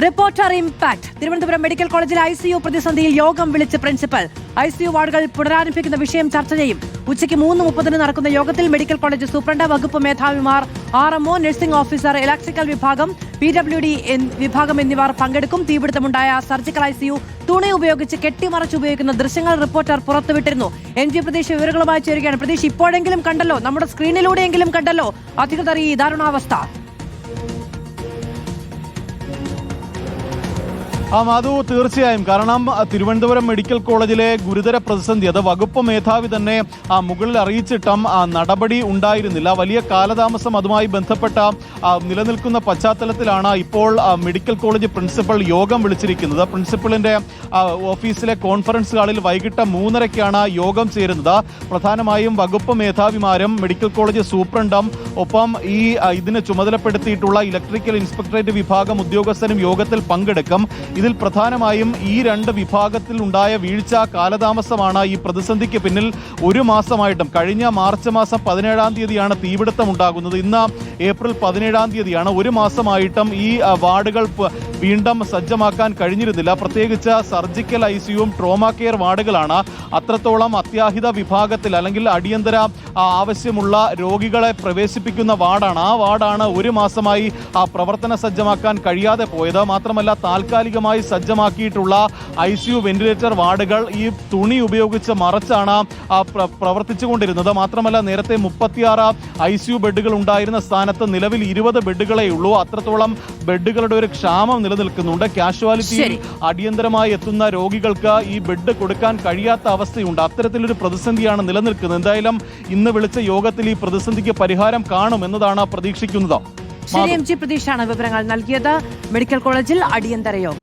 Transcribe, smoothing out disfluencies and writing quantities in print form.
Reporter impact. Thiruvananthapuram medical കോളേജിൽ ICU പ്രതിസന്ധിയിൽ യോഗം വിളിച്ച് പ്രിൻസിപ്പൽ. ICU വാർഡുകൾ പുനരാരംഭിക്കുന്ന വിഷയം ചർച്ച ചെയ്യും. ഉച്ചയ്ക്ക് 3:30 നടക്കുന്ന യോഗത്തിൽ മെഡിക്കൽ കോളേജ് സൂപ്രണ്ട്, വകുപ്പ് മേധാവിമാർ, RMO, നഴ്സിംഗ് ഓഫീസർ, ഇലക്ട്രിക്കൽ വിഭാഗം, PWD വിഭാഗം എന്നിവർ പങ്കെടുക്കും. തീപിടുത്തമുണ്ടായ സർജിക്കൽ ICU തുണി ഉപയോഗിച്ച് കെട്ടിമറച്ച് ഉപയോഗിക്കുന്ന ദൃശ്യങ്ങൾ റിപ്പോർട്ടർ പുറത്തുവിട്ടിരുന്നു. NG പ്രതീഷ് വിവരങ്ങളുമായി ചേരുകയാണ്. പ്രതീഷ്, ഇപ്പോഴെങ്കിലും കണ്ടല്ലോ, നമ്മുടെ സ്ക്രീനിലൂടെയെങ്കിലും കണ്ടല്ലോ അധികൃതർ ഈ ദാരുണാവസ്ഥ? മാധു, തീർച്ചയായും. കാരണം തിരുവനന്തപുരം മെഡിക്കൽ കോളേജിലെ ഗുരുതര പ്രതിസന്ധി അത് വകുപ്പ് മേധാവി തന്നെ മുകളിൽ അറിയിച്ചിട്ടും നടപടി ഉണ്ടായിരുന്നില്ല. വലിയ കാലതാമസം അതുമായി ബന്ധപ്പെട്ട നിലനിൽക്കുന്ന പശ്ചാത്തലത്തിലാണ് ഇപ്പോൾ മെഡിക്കൽ കോളേജ് പ്രിൻസിപ്പൽ യോഗം വിളിച്ചിരിക്കുന്നത്. പ്രിൻസിപ്പലിന്റെ ഓഫീസിലെ കോൺഫറൻസ് ഹാളിൽ വൈകിട്ട് 3:30 യോഗം ചേരുന്നത്. പ്രധാനമായും വകുപ്പ് മേധാവിമാരും മെഡിക്കൽ കോളേജ് സൂപ്രണ്ടും ഒപ്പം ഇതിന് ചുമതലപ്പെടുത്തിയിട്ടുള്ള ഇലക്ട്രിക്കൽ ഇൻസ്പെക്ടറേറ്റ് വിഭാഗം ഉദ്യോഗസ്ഥരും യോഗത്തിൽ പങ്കെടുക്കും. ഇതിൽ പ്രധാനമായും ഈ രണ്ട് വിഭാഗത്തിൽ ഉണ്ടായ വീഴ്ച, കാലതാമസമാണ് ഈ പ്രതിസന്ധിക്ക് പിന്നിൽ. ഒരു മാസമായിട്ടും, കഴിഞ്ഞ മാർച്ച് മാസം 17-ാം തീയതിയാണ് തീപിടുത്തം ഉണ്ടാകുന്നത്. ഇന്ന് ഏപ്രിൽ 17-ാം തീയതിയാണ്. ഒരു മാസമായിട്ടും ഈ വാർഡുകൾ വീണ്ടും സജ്ജമാക്കാൻ കഴിഞ്ഞിരുന്നില്ല. പ്രത്യേകിച്ച് സർജിക്കൽ ICUവും ട്രോമ കെയർ വാർഡുകളാണ്. അത്രത്തോളം അത്യാഹിത വിഭാഗത്തിൽ അല്ലെങ്കിൽ അടിയന്തര ആവശ്യമുള്ള രോഗികളെ പ്രവേശിപ്പിക്കുന്ന വാർഡാണ്. ആ വാർഡാണ് ഒരു മാസമായി പ്രവർത്തന സജ്ജമാക്കാൻ കഴിയാതെ പോയത്. മാത്രമല്ല, താൽക്കാലികമായി സജ്ജമാക്കിയിട്ടുള്ള ICU വെന്റിലേറ്റർ വാർഡുകൾ ഈ തുണി ഉപയോഗിച്ച് മറച്ചാണ് പ്രവർത്തിച്ചുകൊണ്ടിരുന്നത്. മാത്രമല്ല, നേരത്തെ 36 ICU ബെഡുകൾ ഉണ്ടായിരുന്ന സ്ഥാനത്ത് നിലവിൽ 20 ബെഡുകളേ ഉള്ളൂ. അത്രത്തോളം ബെഡുകളുടെ ഒരു ക്ഷാമം നിലനിൽക്കുന്നുണ്ട്. കാഷ്വാലിറ്റിയിൽ അടിയന്തരമായി എത്തുന്ന രോഗികൾക്ക് ഈ ബെഡ് കൊടുക്കാൻ കഴിയാത്ത അവസ്ഥയുണ്ട്. അത്തരത്തിലൊരു പ്രതിസന്ധിയാണ് നിലനിൽക്കുന്നത്. എന്തായാലും ഇന്ന് വിളിച്ച യോഗത്തിൽ ഈ പ്രതിസന്ധിക്ക് പരിഹാരം കാണും എന്നതാണ് പ്രതീക്ഷിക്കുന്നത്. MG പ്രതീക്ഷാണ് വിവരങ്ങൾ നൽകിയത്. മെഡിക്കൽ കോളേജിൽ അടിയന്തര യോഗം.